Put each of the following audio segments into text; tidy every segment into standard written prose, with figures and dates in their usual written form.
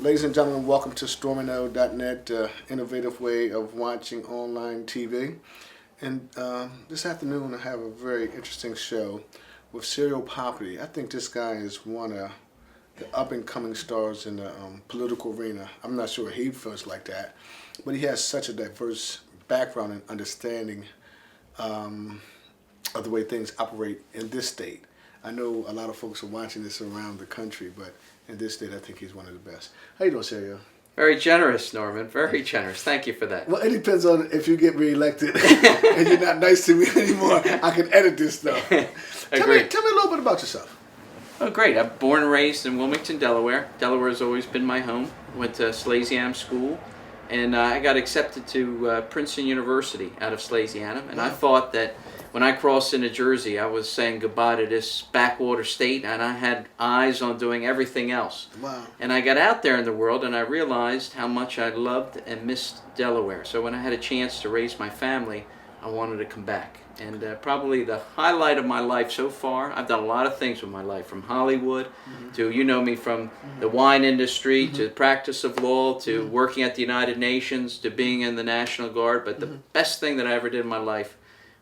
Ladies and gentlemen, welcome to stormino.net, innovative way of watching online TV. And this afternoon I have a very interesting show with Ciro Popiti. I think this guy is one of the up-and-coming stars in the political arena. I'm not sure he feels like that, but he has such a diverse background and understanding of the way things operate in this state. I know a lot of folks are watching this around the country, but in this state, I think he's one of the best. How you doing, Ciro? Very generous, Norman. Very generous. Thank you for that. Well, it depends on if you get reelected and you're not nice to me anymore. I can edit this stuff. Tell me a little bit about yourself. Oh, great. I'm born and raised in Wilmington, Delaware. Delaware has always been my home. Went to Slasianum School, and I got accepted to Princeton University out of Slasianum. And I thought that when I crossed into Jersey, I was saying goodbye to this backwater state, and I had eyes on doing everything else. Wow. And I got out there in the world, and I realized how much I loved and missed Delaware. So when I had a chance to raise my family, I wanted to come back. And probably the highlight of my life so far, I've done a lot of things with my life, from Hollywood to, you know me, from the wine industry to the practice of law to working at the United Nations to being in the National Guard. But the best thing that I ever did in my life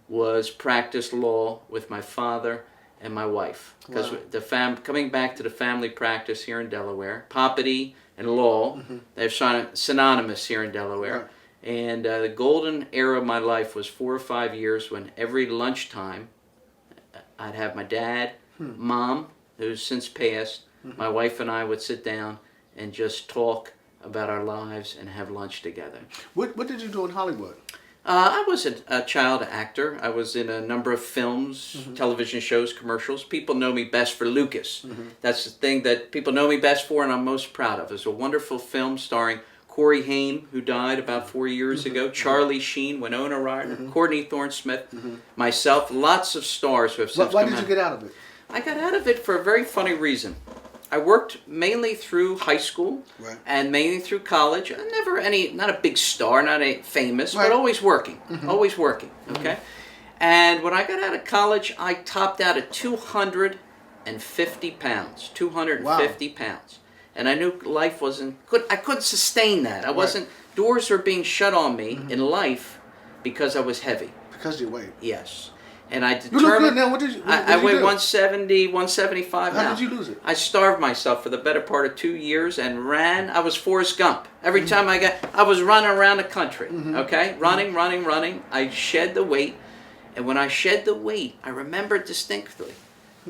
was practice law with my father and my wife. Because coming back to the family practice here in Delaware, Popiti and law, they're synonymous here in Delaware. Right. And the golden era of my life was 4 or 5 years when every lunchtime I'd have my dad, mom, who's since passed, my wife and I would sit down and just talk about our lives and have lunch together. What did you do in Hollywood? I was a child actor. I was in a number of films, television shows, commercials. People know me best for Lucas. That's the thing that people know me best for and I'm most proud of. It's a wonderful film starring Corey Haim, who died about 4 years ago, Charlie Sheen, Winona Ryder, Courtney Thorne-Smith, myself, lots of stars who have since come out. Why did you get out of it? I got out of it for a very funny reason. I worked mainly through high school and mainly through college. Not a big star, not a famous, but always working, okay? And when I got out of college, I topped out at 250 pounds, 250 pounds. And I knew life I couldn't sustain that. I wasn't, doors were being shut on me in life because I was heavy. Because of your weight? Yes. And I determined. You look good now. What did you? I weigh 170, 175 now. How did you lose it? I starved myself for the better part of 2 years and ran. I was Forrest Gump. Every time I was running around the country. Okay, running. I shed the weight, and when I shed the weight, I remember distinctly.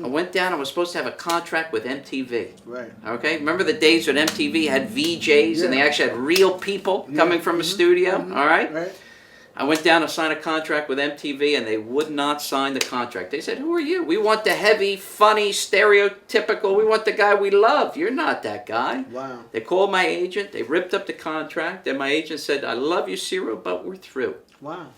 I went down. I was supposed to have a contract with MTV. Right. Okay. Remember the days when MTV had VJs and they actually had real people coming from a studio. All right. Right. I went down to sign a contract with MTV, and they would not sign the contract. They said, "Who are you? We want the heavy, funny, stereotypical. We want the guy we love. You're not that guy." Wow. They called my agent. They ripped up the contract, and my agent said, "I love you, Ciro, but we're through." Wow.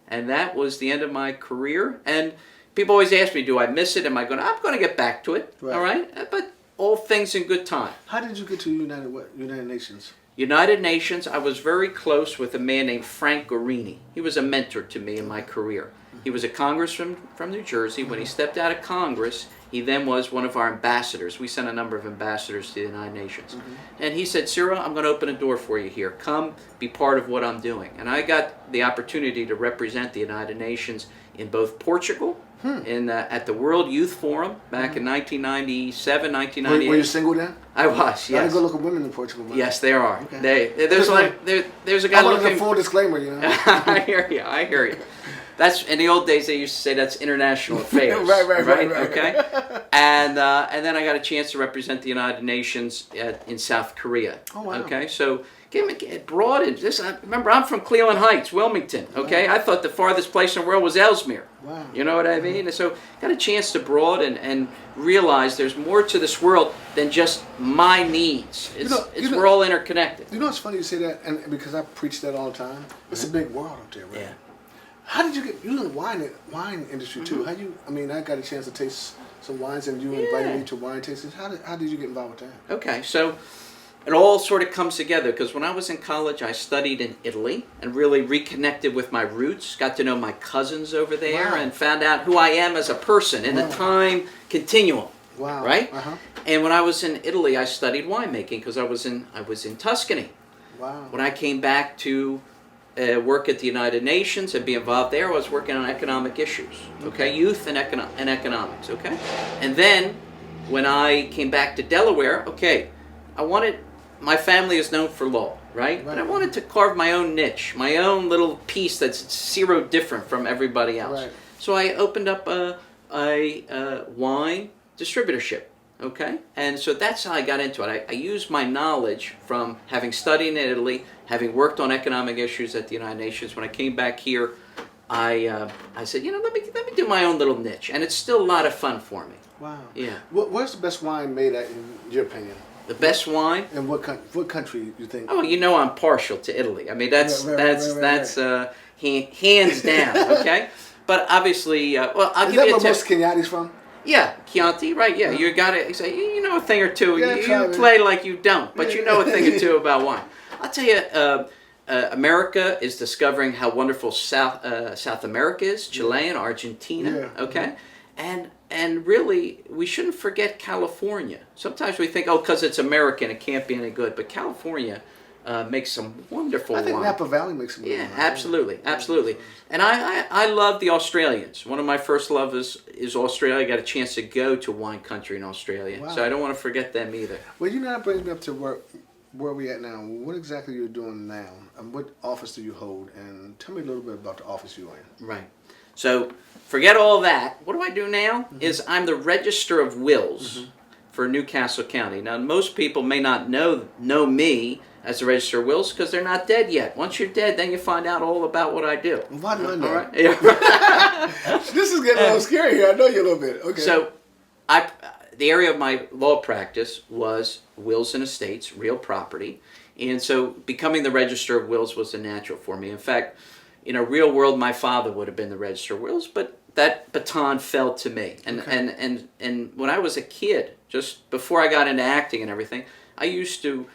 And that was the end of my career. And people always ask me, "Do I miss it? I'm going to get back to it." Right. All right, but all things in good time. How did you get to United Nations? United Nations, I was very close with a man named Frank Guarini. He was a mentor to me in my career. He was a congressman from New Jersey. When he stepped out of Congress, he then was one of our ambassadors. We sent a number of ambassadors to the United Nations. And he said, "Ciro, I'm going to open a door for you here. Come be part of what I'm doing." And I got the opportunity to represent the United Nations in both Portugal, at the World Youth Forum back in 1997, 1998. Were you single then? I was, yes. A lot of good-looking women in Portugal, man. Yes, there are. Okay. There's a guy I wanted looking. a full disclaimer, you know. I hear you. That's in the old days. They used to say that's international affairs. right. Okay. And then I got a chance to represent the United Nations in South Korea. Oh wow. Okay, so get broad in this. Remember, I'm from Cleveland Heights, Wilmington. Okay, I thought the farthest place in the world was Ellesmere. Wow. You know what I mean? So got a chance to broaden and realize there's more to this world than just my needs. We're all interconnected. You know, it's funny you say that, and because I preach that all the time. It's a big world out there, right? Yeah. How did you get? You in the wine industry too. How you? I mean, I got a chance to taste some wines, and you invited me to wine tastings. How did you get involved with that? Okay, so it all sort of comes together because when I was in college, I studied in Italy and really reconnected with my roots, got to know my cousins over there, and found out who I am as a person in the time continuum. Wow. right? Uh-huh. And when I was in Italy, I studied winemaking because I was in Tuscany. Wow. When I came back to work at the United Nations and be involved there, I was working on economic issues, okay? Youth and economics, okay? And then when I came back to Delaware, okay, my family is known for law, right? But I wanted to carve my own niche, my own little piece that's Ciro different from everybody else. Right. So I opened up a wine distributorship. Okay, and so that's how I got into it. I used my knowledge from having studied in Italy, having worked on economic issues at the United Nations. When I came back here, I said, let me do my own little niche, and it's still a lot of fun for me. Wow. Yeah. Where's the best wine made at, in your opinion? The best wine? And what country you think? Oh, I'm partial to Italy. I mean, that's hands down. Okay, but obviously, I'll Is give that you a where tip. most Chianti's from? Yeah, Chianti, right? Yeah, you got to say you know a thing or two. Yeah, you play like you don't, but you know a thing or two about wine. I'll tell you, America is discovering how wonderful South America is, Chile and Argentina. Yeah. Okay, and really we shouldn't forget California. Sometimes we think, because it's American, it can't be any good, but California makes some wonderful wine. I think Napa Valley makes some good wine. Absolutely, absolutely. And I love the Australians. One of my first loves is Australia. I got a chance to go to wine country in Australia, so I don't want to forget them either. Well, that brings me up to where we at now. What exactly are you doing now? And what office do you hold? And tell me a little bit about the office you're in. Right. So forget all that. What do I do now? Is I'm the Register of Wills for Newcastle County. Now, most people may not know me as the Register of Wills because they're not dead yet. Once you're dead, then you find out all about what I do. Why do I know? All right? Yeah. This is getting a little scary here. I know you a little bit. Okay. So, the area of my law practice was wills and estates, real property. And so becoming the Register of Wills was a natural for me. In fact, in a real world, my father would have been the Register of Wills, but that baton fell to me. And when I was a kid, just before I got into acting and everything, I used to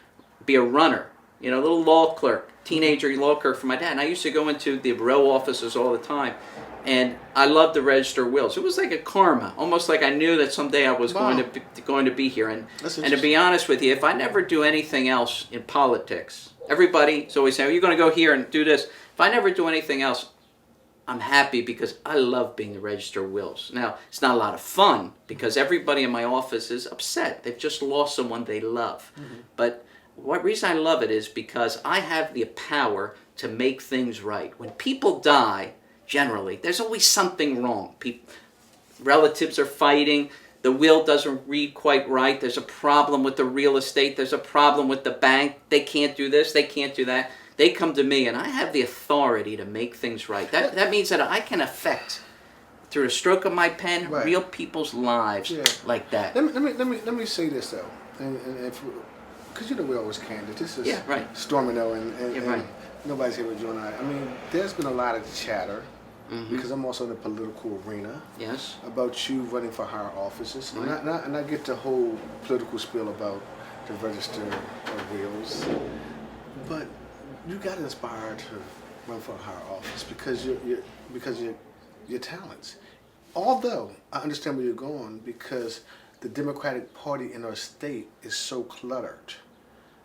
be a runner, a little law clerk, teenager law clerk for my dad. And I used to go into the row offices all the time. And I loved the Register of Wills. It was like a karma, almost like I knew that someday I was going to be here. And to be honest with you, if I never do anything else in politics, everybody's always saying, you're going to go here and do this. If I never do anything else, I'm happy because I love being the Register of Wills. Now, it's not a lot of fun because everybody in my office is upset. They've just lost someone they love. But what reason I love it is because I have the power to make things right. When people die, generally, there's always something wrong. Relatives are fighting. The will doesn't read quite right. There's a problem with the real estate. There's a problem with the bank. They can't do this. They can't do that. They come to me, and I have the authority to make things right. That means that I can affect, through a stroke of my pen, real people's lives like that. Let me say this though, and because we're always candid. This is Stormino, and nobody's here with you and I. I mean, there's been a lot of chatter. Because I'm also in the political arena. Yes. About you running for higher offices, and I get the whole political spiel about the Register of Wills, but you got inspired to run for a higher office because your talents. Although I understand where you're going, because the Democratic Party in our state is so cluttered.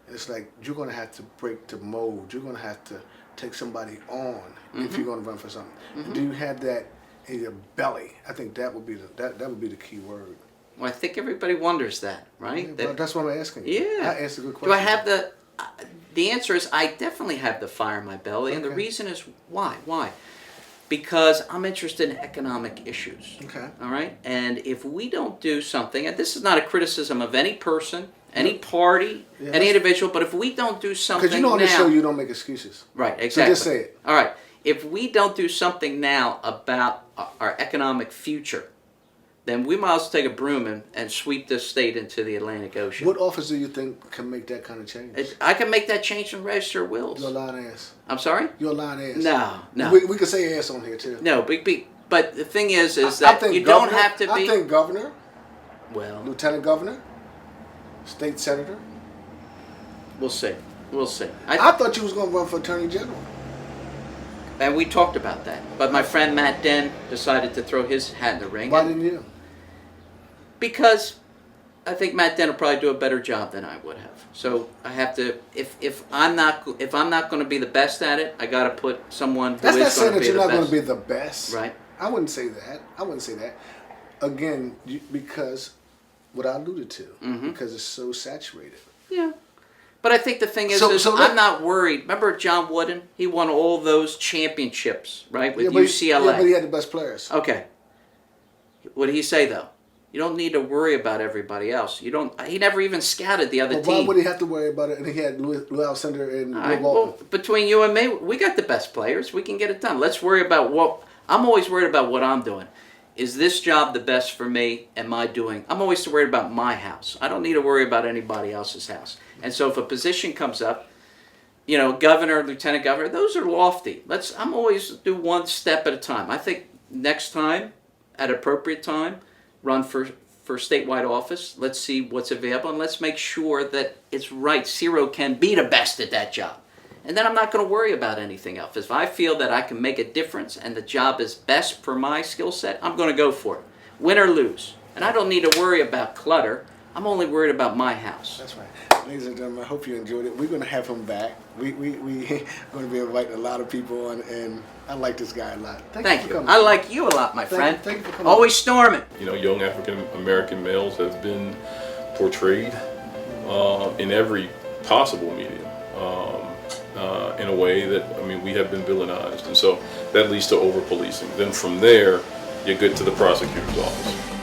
It's like you're going to have to break the mold. You're going to have to take somebody on if you're going to run for something. Do you have that in your belly? I think that would be the key word. Well, I think everybody wonders that, right? Yeah, that's what I'm asking you. Yeah. I asked a good question. Do I have the answer is I definitely have the fire in my belly, and the reason is why? Why? Because I'm interested in economic issues. Okay. All right? And if we don't do something, and this is not a criticism of any person, any party, any individual, but if we don't do something now... Because on this show you don't make excuses. Right, exactly. So just say it. All right. If we don't do something now about our economic future, then we might as well take a broom and sweep this state into the Atlantic Ocean. What office do you think can make that kind of change? I can make that change in Register of Wills. You're a lying ass. I'm sorry? You're a lying ass. No. We could say ass on here too. No, but the thing is that you don't have to be... I think governor, well, lieutenant governor, state senator. We'll see. I thought you was going to run for attorney general. And we talked about that. But my friend Matt Den decided to throw his hat in the ring. Why didn't you? Because I think Matt Dent will probably do a better job than I would have. So I have to, if I'm not going to be the best at it, I got to put someone who That's not is saying going to that be you're the not going best. to be the best. Right. I wouldn't say that. I wouldn't say that. Again, because what I alluded to, because it's so saturated. Yeah. But I think the thing is, So I'm not worried. Remember John Wooden? He won all those championships, right, with but UCLA. Yeah, but he had the best players. Okay. What did he say though? You don't need to worry about everybody else. You don't. He never even scouted the other But team. why would he have to worry about it? And he had Lou Alcindor and All Will right, Walton. well, between you and me, we got the best players. We can get it done. Let's worry about what. I'm always worried about what I'm doing. Is this job the best for me? Am I doing? I'm always worried about my house. I don't need to worry about anybody else's house. And so if a position comes up, you know, governor, lieutenant governor, those are lofty. I'm always do one step at a time. I think next time, at appropriate time, run for statewide office. Let's see what's available, and let's make sure that it's right. Ciro can be the best at that job. And then I'm not going to worry about anything else. If I feel that I can make a difference and the job is best for my skill set, I'm going to go for it. Win or lose. And I don't need to worry about clutter. I'm only worried about my house. That's right. Ladies and gentlemen, I hope you enjoyed it. We're going to have him back. We're going to be inviting a lot of people on, and I like this guy a lot. Thank for you. coming. I like you a lot, my friend. Thank you for coming. Always storming. You know, young African American males have been portrayed in every possible medium in a way that, I mean, we have been villainized. And so that leads to over-policing. Then from there, you get to the prosecutor's office.